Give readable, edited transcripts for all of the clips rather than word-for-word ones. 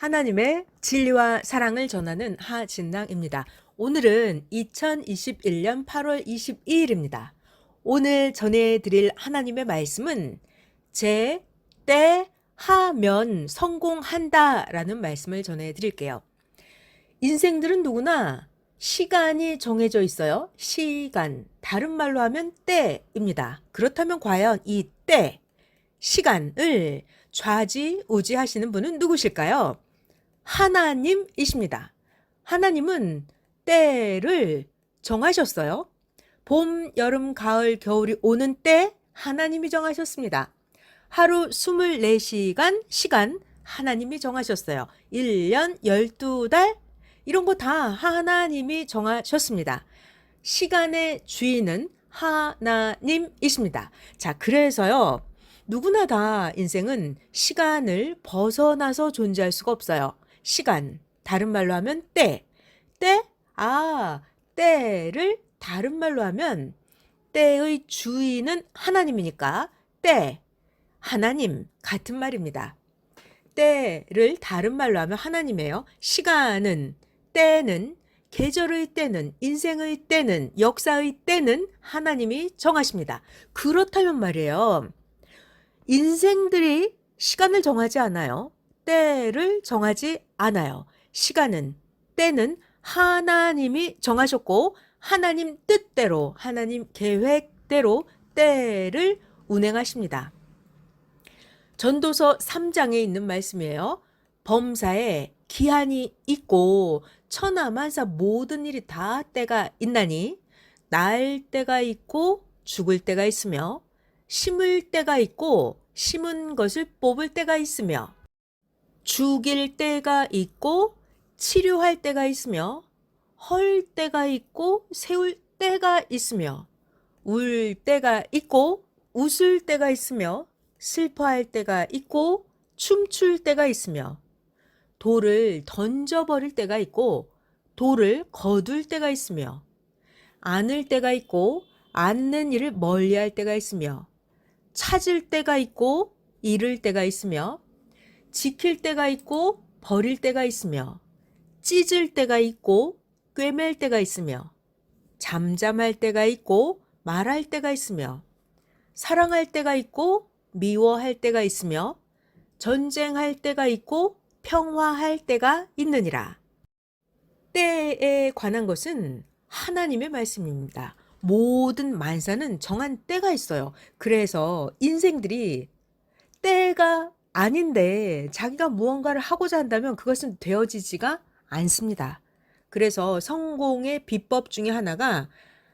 하나님의 진리와 사랑을 전하는 하진낭입니다. 오늘은 2021년 8월 22일입니다. 오늘 전해드릴 하나님의 말씀은 제 때 하면 성공한다 라는 말씀을 전해드릴게요. 인생들은 누구나 시간이 정해져 있어요. 시간, 다른 말로 하면 때입니다. 그렇다면 과연 이 때, 시간을 좌지우지하시는 분은 누구실까요? 하나님이십니다. 하나님은 때를 정하셨어요. 봄, 여름, 가을, 겨울이 오는 때 하나님이 정하셨습니다. 하루 24시간 시간 하나님이 정하셨어요. 1년 12달 이런 거 다 하나님이 정하셨습니다. 시간의 주인은 하나님이십니다. 자, 그래서요. 누구나 다 인생은 시간을 벗어나서 존재할 수가 없어요. 시간, 다른 말로 하면 때. 때? 때를 다른 말로 하면 때의 주인은 하나님이니까 때, 하나님 같은 말입니다. 때를 다른 말로 하면 하나님이에요. 시간은, 때는, 계절의 때는, 인생의 때는, 역사의 때는 하나님이 정하십니다. 그렇다면 말이에요. 인생들이 시간을 정하지 않아요. 때를 정하지 않아요. 시간은, 때는 하나님이 정하셨고 하나님 뜻대로, 하나님 계획대로 때를 운행하십니다. 전도서 3장에 있는 말씀이에요. 범사에 기한이 있고 천하만사 모든 일이 다 때가 있나니 날 때가 있고 죽을 때가 있으며 심을 때가 있고 심은 것을 뽑을 때가 있으며 죽일 때가 있고 치료할 때가 있으며 헐 때가 있고 세울 때가 있으며 울 때가 있고 웃을 때가 있으며 슬퍼할 때가 있고 춤출 때가 있으며 돌을 던져버릴 때가 있고 돌을 거둘 때가 있으며 안을 때가 있고 않는 일을 멀리할 때가 있으며 찾을 때가 있고 잃을 때가 있으며 지킬 때가 있고 버릴 때가 있으며 찢을 때가 있고 꿰맬 때가 있으며 잠잠할 때가 있고 말할 때가 있으며 사랑할 때가 있고 미워할 때가 있으며 전쟁할 때가 있고 평화할 때가 있느니라. 때에 관한 것은 하나님의 말씀입니다. 모든 만사는 정한 때가 있어요. 그래서 인생들이 때가 아닌데 자기가 무언가를 하고자 한다면 그것은 되어지지가 않습니다. 그래서 성공의 비법 중에 하나가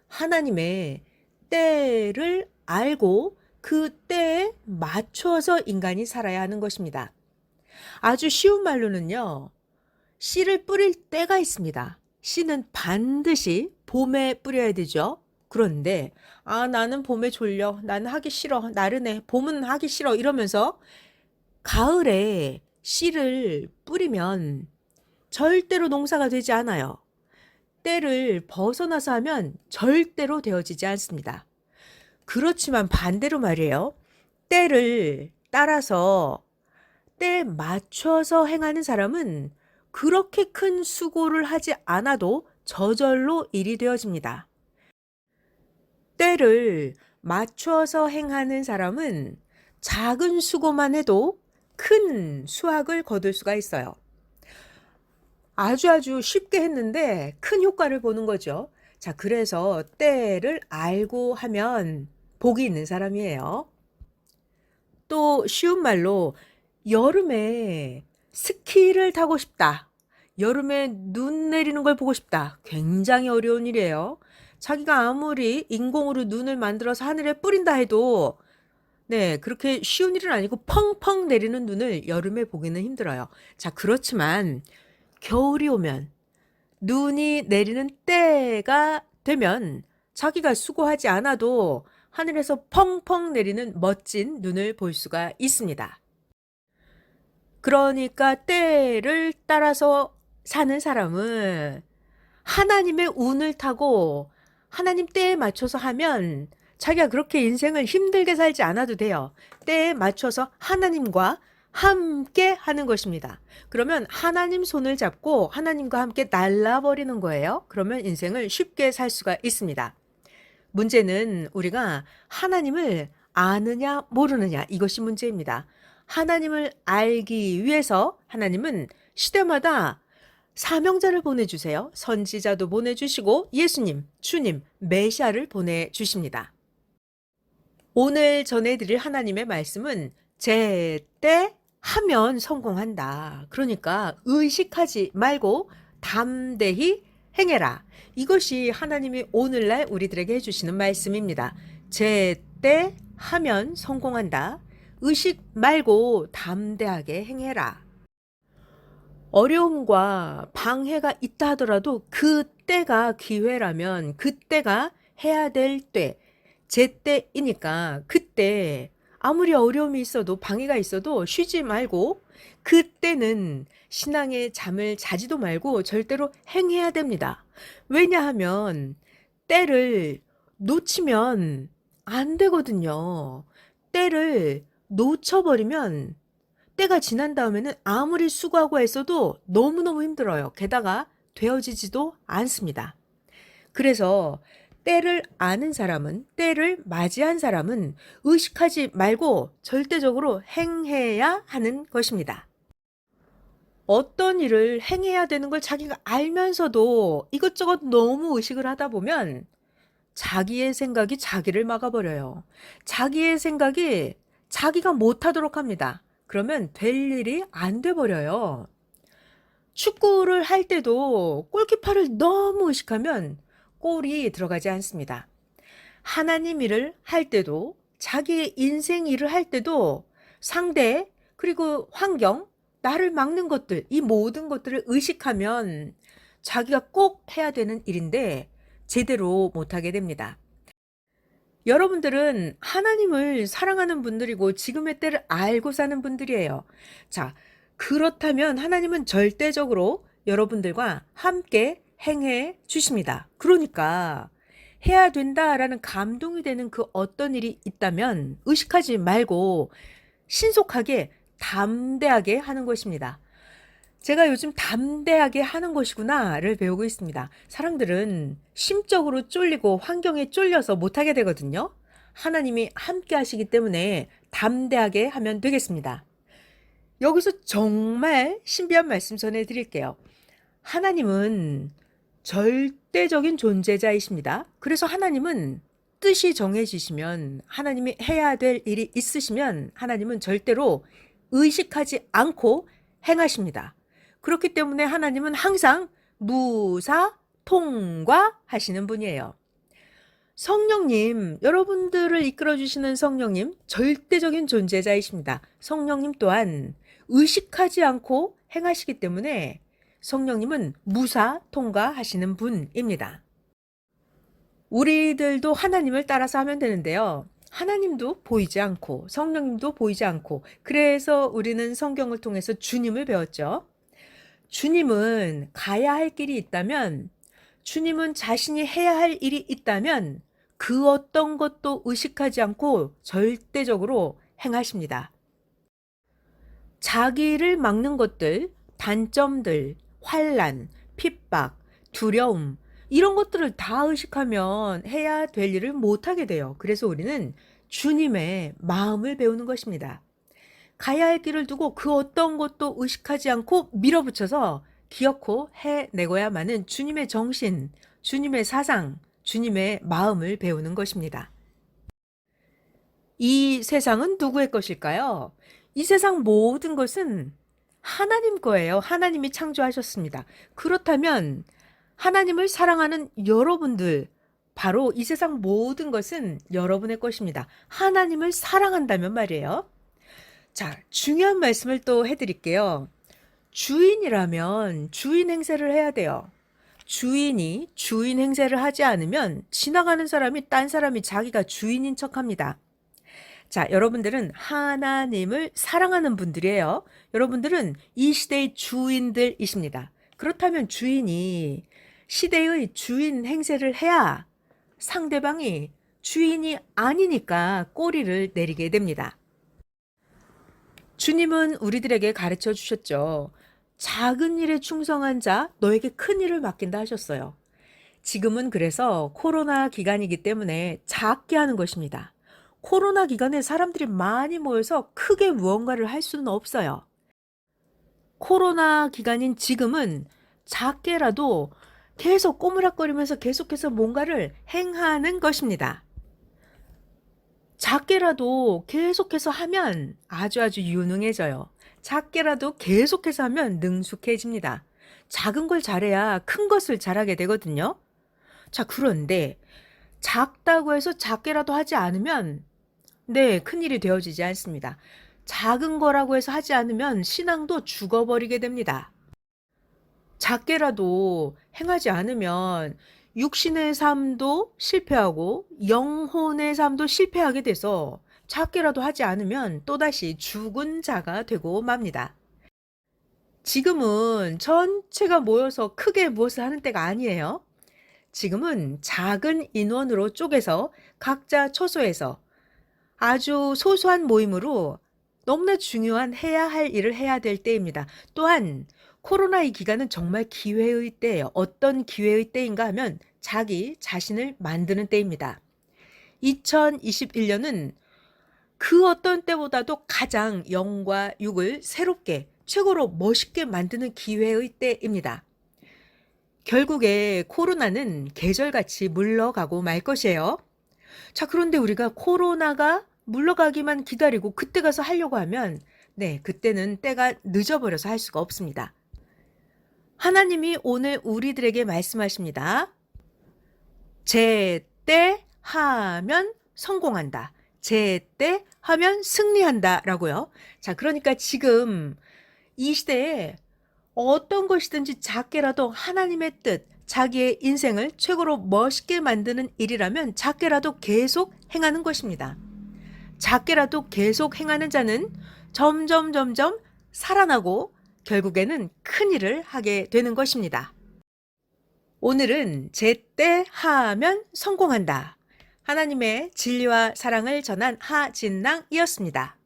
하나님의 때를 알고 그 때에 맞춰서 인간이 살아야 하는 것입니다. 아주 쉬운 말로는요. 씨를 뿌릴 때가 있습니다. 씨는 반드시 봄에 뿌려야 되죠. 그런데 나는 봄에 졸려. 나는 하기 싫어. 나른해. 봄은 하기 싫어. 이러면서 가을에 씨를 뿌리면 절대로 농사가 되지 않아요. 때를 벗어나서 하면 절대로 되어지지 않습니다. 그렇지만 반대로 말이에요. 때를 따라서 때에 맞춰서 행하는 사람은 그렇게 큰 수고를 하지 않아도 저절로 일이 되어집니다. 때를 맞춰서 행하는 사람은 작은 수고만 해도 큰 수확을 거둘 수가 있어요. 아주 쉽게 했는데 큰 효과를 보는 거죠. 자, 그래서 때를 알고 하면 복이 있는 사람이에요. 또 쉬운 말로 여름에 스키를 타고 싶다. 여름에 눈 내리는 걸 보고 싶다. 굉장히 어려운 일이에요. 자기가 아무리 인공으로 눈을 만들어서 하늘에 뿌린다 해도 그렇게 쉬운 일은 아니고 펑펑 내리는 눈을 여름에 보기는 힘들어요. 자, 그렇지만 겨울이 오면 눈이 내리는 때가 되면 자기가 수고하지 않아도 하늘에서 펑펑 내리는 멋진 눈을 볼 수가 있습니다. 그러니까 때를 따라서 사는 사람은 하나님의 운을 타고 하나님 때에 맞춰서 하면 자기가 그렇게 인생을 힘들게 살지 않아도 돼요. 때에 맞춰서 하나님과 함께 하는 것입니다. 그러면 하나님 손을 잡고 하나님과 함께 날아버리는 거예요. 그러면 인생을 쉽게 살 수가 있습니다. 문제는 우리가 하나님을 아느냐 모르느냐, 이것이 문제입니다. 하나님을 알기 위해서 하나님은 시대마다 사명자를 보내주세요. 선지자도 보내주시고 예수님, 주님, 메시아를 보내주십니다. 오늘 전해드릴 하나님의 말씀은 제때 하면 성공한다. 그러니까 의식하지 말고 담대히 행해라. 이것이 하나님이 오늘날 우리들에게 해주시는 말씀입니다. 제때 하면 성공한다. 의식 말고 담대하게 행해라. 어려움과 방해가 있다 하더라도 그때가 기회라면 그때가 해야 될 때, 제때이니까 그때 아무리 어려움이 있어도 방해가 있어도 쉬지 말고 그때는 신앙의 잠을 자지도 말고 절대로 행해야 됩니다. 왜냐하면 때를 놓치면 안 되거든요. 때를 놓쳐버리면 때가 지난 다음에는 아무리 수고하고 했어도 너무너무 힘들어요. 게다가 되어지지도 않습니다. 그래서 때를 아는 사람은, 때를 맞이한 사람은 의식하지 말고 절대적으로 행해야 하는 것입니다. 어떤 일을 행해야 되는 걸 자기가 알면서도 이것저것 너무 의식을 하다 보면 자기의 생각이 자기를 막아버려요. 자기의 생각이 자기가 못하도록 합니다. 그러면 될 일이 안 돼버려요. 축구를 할 때도 골키퍼를 너무 의식하면 골이 들어가지 않습니다. 하나님 일을 할 때도, 자기의 인생 일을 할 때도 상대, 그리고 환경, 나를 막는 것들, 이 모든 것들을 의식하면 자기가 꼭 해야 되는 일인데 제대로 못하게 됩니다. 여러분들은 하나님을 사랑하는 분들이고 지금의 때를 알고 사는 분들이에요. 자, 그렇다면 하나님은 절대적으로 여러분들과 함께 행해 주십니다. 그러니까 해야 된다라는 감동이 되는 그 어떤 일이 있다면 의식하지 말고 신속하게 담대하게 하는 것입니다. 제가 요즘 담대하게 하는 것이구나를 배우고 있습니다. 사람들은 심적으로 쫄리고 환경에 쫄려서 못하게 되거든요. 하나님이 함께 하시기 때문에 담대하게 하면 되겠습니다. 여기서 정말 신비한 말씀 전해드릴게요. 하나님은 절대적인 존재자이십니다. 그래서 하나님은 뜻이 정해지시면, 하나님이 해야 될 일이 있으시면 하나님은 절대로 의식하지 않고 행하십니다. 그렇기 때문에 하나님은 항상 무사 통과하시는 분이에요. 성령님, 여러분들을 이끌어주시는 성령님, 절대적인 존재자이십니다. 성령님 또한 의식하지 않고 행하시기 때문에 성령님은 무사 통과하시는 분입니다. 우리들도 하나님을 따라서 하면 되는데요. 하나님도 보이지 않고 성령님도 보이지 않고, 그래서 우리는 성경을 통해서 주님을 배웠죠. 주님은 가야 할 길이 있다면, 주님은 자신이 해야 할 일이 있다면 그 어떤 것도 의식하지 않고 절대적으로 행하십니다. 자기를 막는 것들, 단점들, 환난, 핍박, 두려움, 이런 것들을 다 의식하면 해야 될 일을 못하게 돼요. 그래서 우리는 주님의 마음을 배우는 것입니다. 가야 할 길을 두고 그 어떤 것도 의식하지 않고 밀어붙여서 기어코 해내고야만은 주님의 정신, 주님의 사상, 주님의 마음을 배우는 것입니다. 이 세상은 누구의 것일까요? 이 세상 모든 것은 하나님 거예요. 하나님이 창조하셨습니다. 그렇다면 하나님을 사랑하는 여러분들, 바로 이 세상 모든 것은 여러분의 것입니다. 하나님을 사랑한다면 말이에요. 자, 중요한 말씀을 또 해드릴게요. 주인이라면 주인 행세를 해야 돼요. 주인이 주인 행세를 하지 않으면 지나가는 사람이, 딴 사람이 자기가 주인인 척합니다. 자, 여러분들은 하나님을 사랑하는 분들이에요. 여러분들은 이 시대의 주인들이십니다. 그렇다면 주인이 시대의 주인 행세를 해야 상대방이 주인이 아니니까 꼬리를 내리게 됩니다. 주님은 우리들에게 가르쳐 주셨죠. 작은 일에 충성한 자, 너에게 큰 일을 맡긴다 하셨어요. 지금은 그래서 코로나 기간이기 때문에 작게 하는 것입니다. 코로나 기간에 사람들이 많이 모여서 크게 무언가를 할 수는 없어요. 코로나 기간인 지금은 작게라도 계속 꼬무락거리면서 계속해서 뭔가를 행하는 것입니다. 작게라도 계속해서 하면 아주 유능해져요. 작게라도 계속해서 하면 능숙해집니다. 작은 걸 잘해야 큰 것을 잘하게 되거든요. 자, 그런데 작다고 해서 작게라도 하지 않으면 네, 큰일이 되어지지 않습니다. 작은 거라고 해서 하지 않으면 신앙도 죽어버리게 됩니다. 작게라도 행하지 않으면 육신의 삶도 실패하고 영혼의 삶도 실패하게 돼서 작게라도 하지 않으면 또다시 죽은 자가 되고 맙니다. 지금은 전체가 모여서 크게 무엇을 하는 때가 아니에요. 지금은 작은 인원으로 쪼개서 각자 처소에서 아주 소소한 모임으로 너무나 중요한 해야 할 일을 해야 될 때입니다. 또한 코로나 이 기간은 정말 기회의 때예요. 어떤 기회의 때인가 하면 자기 자신을 만드는 때입니다. 2021년은 그 어떤 때보다도 가장 영과 육을 새롭게 최고로 멋있게 만드는 기회의 때입니다. 결국에 코로나는 계절같이 물러가고 말 것이에요. 자, 그런데 우리가 코로나가 물러가기만 기다리고 그때 가서 하려고 하면 네, 그때는 때가 늦어버려서 할 수가 없습니다. 하나님이 오늘 우리들에게 말씀하십니다. 제때 하면 성공한다. 제때 하면 승리한다 라고요. 자, 그러니까 지금 이 시대에 어떤 것이든지 작게라도 하나님의 뜻, 자기의 인생을 최고로 멋있게 만드는 일이라면 작게라도 계속 행하는 것입니다. 작게라도 계속 행하는 자는 점점 살아나고 결국에는 큰 일을 하게 되는 것입니다. 오늘은 제때 하면 성공한다. 하나님의 진리와 사랑을 전한 하진랑이었습니다.